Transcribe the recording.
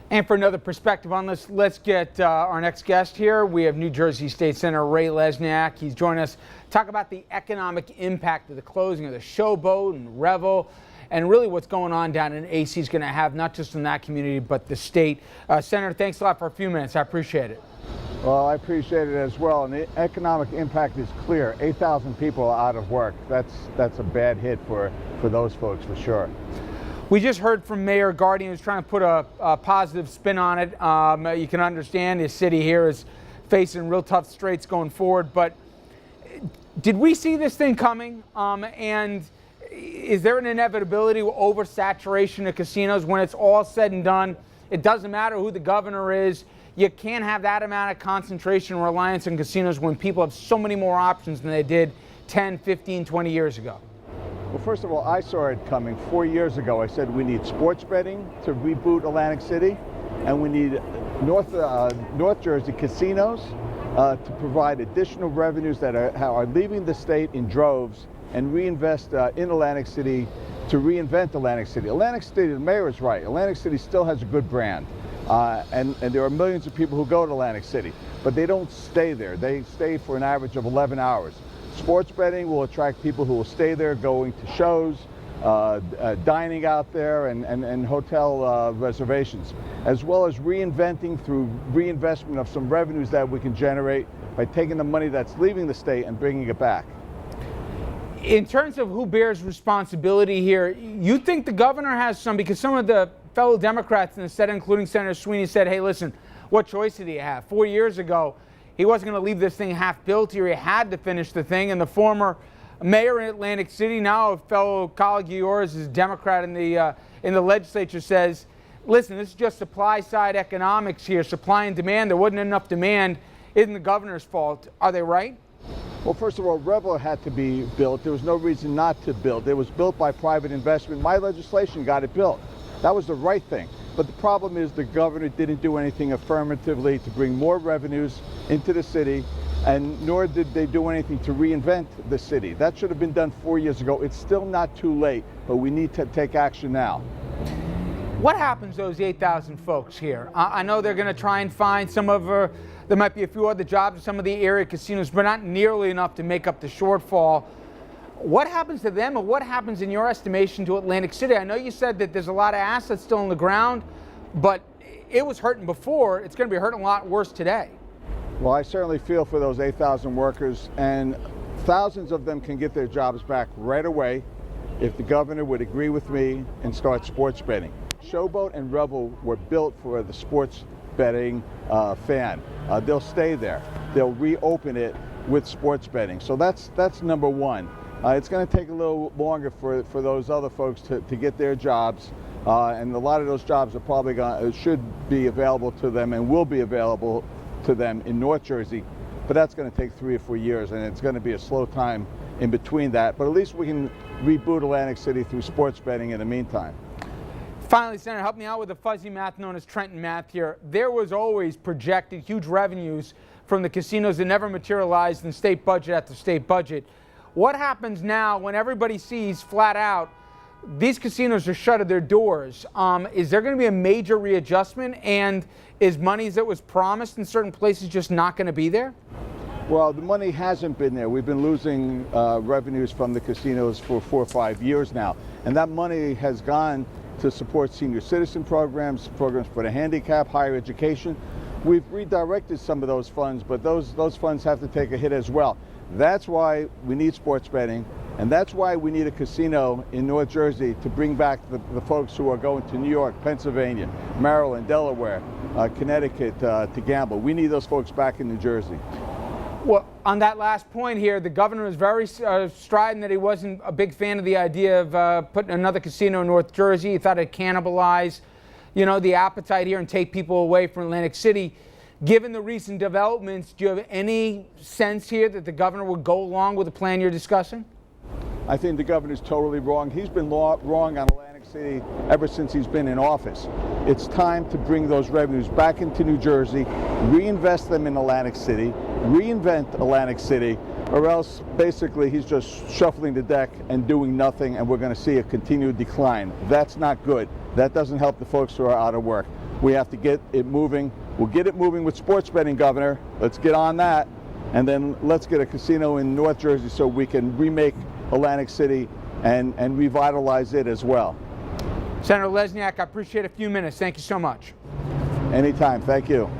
And for another perspective on this, let's get our next guest here. We have New Jersey State Senator Ray Lesniak. He's joining us to talk about the economic impact of the closing of the Showboat and Revel, and really what's going on down in AC is going to have not just in that community, but the state. Senator, thanks a lot for a few minutes. I appreciate it. Well, I appreciate it as well. And the economic impact is clear. 8,000 people are out of work. That's a bad hit for those folks, for sure. We just heard from Mayor Guardian, who's trying to put a positive spin on it. You can understand the city here is facing real tough straits going forward. But did we see this thing coming? And is there an inevitability of oversaturation of casinos when it's all said and done? It doesn't matter who the governor is. You can't have that amount of concentration and reliance on casinos when people have so many more options than they did 10, 15, 20 years ago. Well, first of all, I saw it coming 4 years ago. I said we need sports betting to reboot Atlantic City, and we need North Jersey casinos to provide additional revenues that are leaving the state in droves and reinvest in Atlantic City to reinvent Atlantic City. Atlantic City, the mayor is right. Atlantic City still has a good brand, and there are millions of people who go to Atlantic City, but they don't stay there. They stay for an average of 11 hours. Sports betting will attract people who will stay there, going to shows, dining out there, and hotel reservations, as well as reinventing through reinvestment of some revenues that we can generate by taking the money that's leaving the state and bringing it back. In terms of who bears responsibility here, you think the governor has some, because some of the fellow Democrats in the Senate, including Senator Sweeney, said, hey, listen, what choice did he have? 4 years ago, he wasn't going to leave this thing half-built here. He had to finish the thing. And the former mayor in Atlantic City, now a fellow colleague of yours, is a Democrat in the legislature, says, listen, this is just supply-side economics here, supply and demand. There wasn't enough demand. Isn't the governor's fault? Are they right? Well, first of all, Revel had to be built. There was no reason not to build. It was built by private investment. My legislation got it built. That was the right thing. But the problem is the governor didn't do anything affirmatively to bring more revenues into the city, and nor did they do anything to reinvent the city. That should have been done 4 years ago. It's still not too late, but we need to take action now. What happens to those 8,000 folks here? I know they're going to try and find some of there might be a few other jobs in some of the area casinos, but not nearly enough to make up the shortfall. What happens to them, and what happens in your estimation to Atlantic City? I know you said that there's a lot of assets still on the ground, but it was hurting before. It's going to be hurting a lot worse today. Well, I certainly feel for those 8,000 workers, and thousands of them can get their jobs back right away if the governor would agree with me and start sports betting. Showboat and Revel were built for the sports betting fan. They'll stay there. They'll reopen it with sports betting. So that's number one. It's going to take a little longer for those other folks to get their jobs, and a lot of those jobs are probably should be available to them and will be available to them in North Jersey, but that's going to take 3 or 4 years, and it's going to be a slow time in between that. But at least we can reboot Atlantic City through sports betting in the meantime. Finally, Senator, help me out with the fuzzy math known as Trenton math here. There was always projected huge revenues from the casinos that never materialized in state budget after state budget. What happens now when everybody sees flat out these casinos are shut at their doors? Is there going to be a major readjustment, and is money that was promised in certain places just not going to be there? Well, the money hasn't been there. We've been losing revenues from the casinos for 4 or 5 years now, and that money has gone to support senior citizen programs for the handicapped, higher education. We've redirected some of those funds, but those funds have to take a hit as well. That's why we need sports betting, and that's why we need a casino in North Jersey to bring back the folks who are going to New York, Pennsylvania, Maryland, Delaware, Connecticut to gamble. We need those folks back in New Jersey. Well, on that last point here, the governor was very strident that he wasn't a big fan of the idea of putting another casino in North Jersey. He thought it'd cannibalize, the appetite here and take people away from Atlantic City. Given the recent developments, do you have any sense here that the governor would go along with the plan you're discussing? I think the governor's totally wrong. He's been wrong on Atlantic City ever since he's been in office. It's time to bring those revenues back into New Jersey, reinvest them in Atlantic City, reinvent Atlantic City, or else basically he's just shuffling the deck and doing nothing, and we're going to see a continued decline. That's not good. That doesn't help the folks who are out of work. We have to get it moving. We'll get it moving with sports betting, Governor. Let's get on that. And then let's get a casino in North Jersey so we can remake Atlantic City and revitalize it as well. Senator Lesniak, I appreciate a few minutes. Thank you so much. Anytime. Thank you.